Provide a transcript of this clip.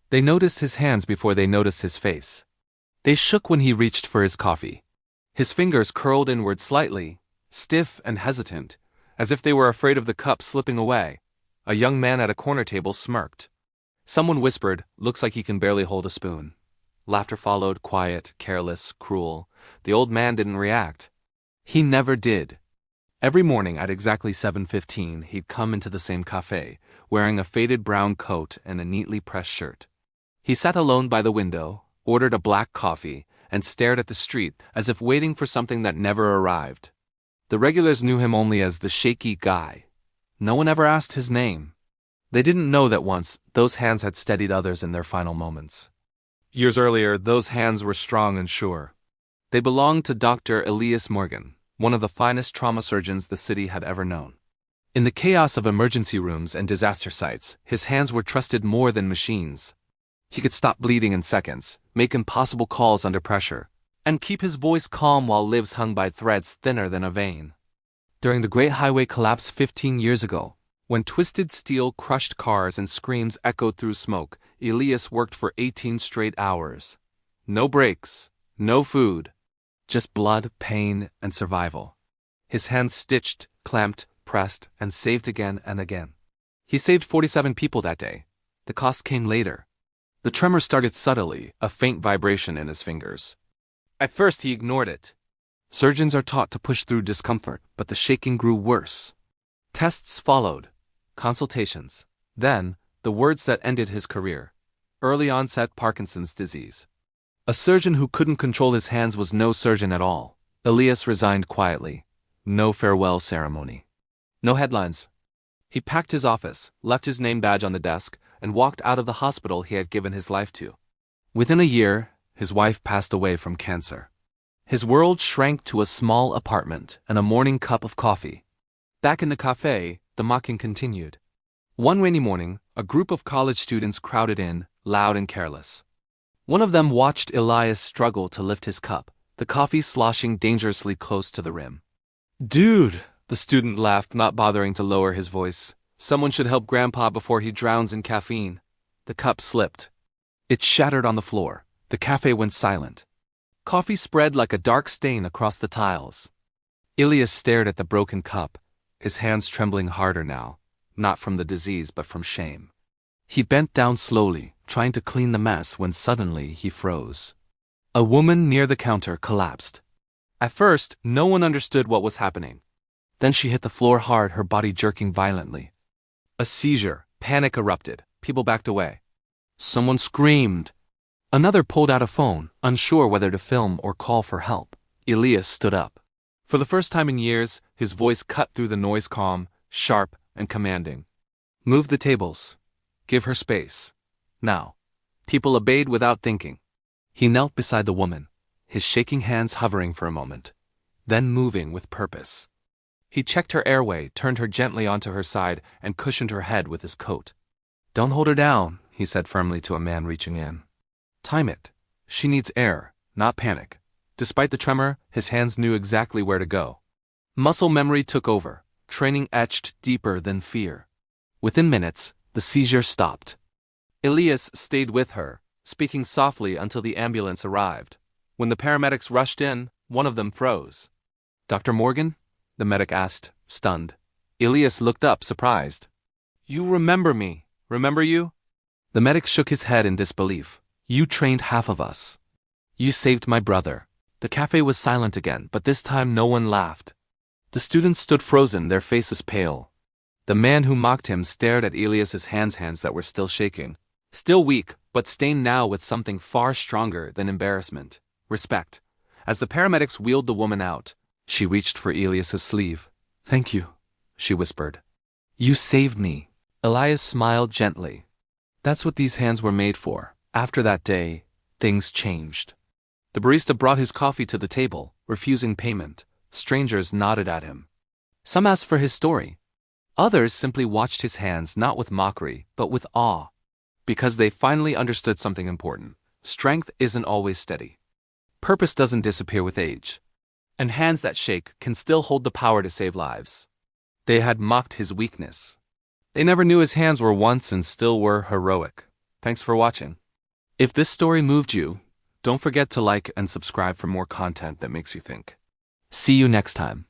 They noticed his hands before they noticed his face. They shook when he reached for his coffee. His fingers curled inward slightly, stiff and hesitant, as if they were afraid of the cup slipping away. A young man at a corner table smirked. Someone whispered, "Looks like he can barely hold a spoon." Laughter followed, quiet, careless, cruel. The old man didn't react. He never did. Every morning at exactly 7:15, he'd come into the same cafe, wearing a faded brown coat and a neatly pressed shirt. He sat alone by the window, ordered a black coffee, and stared at the street as if waiting for something that never arrived. The regulars knew him only as the shaky guy. No one ever asked his name. They didn't know that once, those hands had steadied others in their final moments. Years earlier, those hands were strong and sure. They belonged to Dr. Elias Morgan, one of the finest trauma surgeons the city had ever known. In the chaos of emergency rooms and disaster sites, his hands were trusted more than machines. He could stop bleeding in seconds, make impossible calls under pressure, and keep his voice calm while lives hung by threads thinner than a vein. During the Great Highway collapse 15 years ago, when twisted steel crushed cars and screams echoed through smoke, Elias worked for 18 straight hours. No breaks, no food, just blood, pain, and survival. His hands stitched, clamped, pressed, and saved again and again. He saved 47 people that day. The cost came later. The tremor started subtly, a faint vibration in his fingers. At first he ignored it. Surgeons are taught to push through discomfort, but the shaking grew worse. Tests followed, consultations. Then, the words that ended his career. Early onset Parkinson's disease. A surgeon who couldn't control his hands was no surgeon at all. Elias resigned quietly. No farewell ceremony. No headlines. He packed his office, left his name badge on the desk, and walked out of the hospital he had given his life to. Within a year, his wife passed away from cancer. His world shrank to a small apartment and a morning cup of coffee. Back in the cafe, the mocking continued. One rainy morning, a group of college students crowded in, loud and careless. One of them watched Elias struggle to lift his cup, the coffee sloshing dangerously close to the rim. "Dude," the student laughed, not bothering to lower his voice. "Someone should help Grandpa before he drowns in caffeine." The cup slipped. It shattered on the floor. The cafe went silent. Coffee spread like a dark stain across the tiles. Elias stared at the broken cup, his hands trembling harder now, not from the disease but from shame. He bent down slowly, trying to clean the mess when suddenly he froze. A woman near the counter collapsed. At first, no one understood what was happening. Then she hit the floor hard, her body jerking violently. A seizure, panic erupted, people backed away. Someone screamed. Another pulled out a phone, unsure whether to film or call for help. Elias stood up. For the first time in years, his voice cut through the noise, calm, sharp, and commanding. "Move the tables. Give her space. Now." People obeyed without thinking. He knelt beside the woman, his shaking hands hovering for a moment, then moving with purpose. He checked her airway, turned her gently onto her side, and cushioned her head with his coat. "Don't hold her down," he said firmly to a man reaching in. "Time it. She needs air, not panic." Despite the tremor, his hands knew exactly where to go. Muscle memory took over, training etched deeper than fear. Within minutes, the seizure stopped. Elias stayed with her, speaking softly until the ambulance arrived. When the paramedics rushed in, one of them froze. "Dr. Morgan?" the medic asked, stunned. Elias looked up, surprised. "You remember me, remember you?" The medic shook his head in disbelief. "You trained half of us. You saved my brother." The cafe was silent again, but this time no one laughed. The students stood frozen, their faces pale. The man who mocked him stared at Elias's hands that were still shaking. Still weak, but stained now with something far stronger than embarrassment. Respect. As the paramedics wheeled the woman out, she reached for Elias's sleeve. "Thank you," she whispered. "You saved me." Elias smiled gently. That's what these hands were made for. After that day, things changed. The barista brought his coffee to the table, refusing payment. Strangers nodded at him. Some asked for his story. Others simply watched his hands not with mockery, but with awe. Because they finally understood something important. Strength isn't always steady. Purpose doesn't disappear with age. And hands that shake can still hold the power to save lives. They had mocked his weakness. They never knew his hands were once and still were heroic. Thanks for watching. If this story moved you, don't forget to like and subscribe for more content that makes you think. See you next time.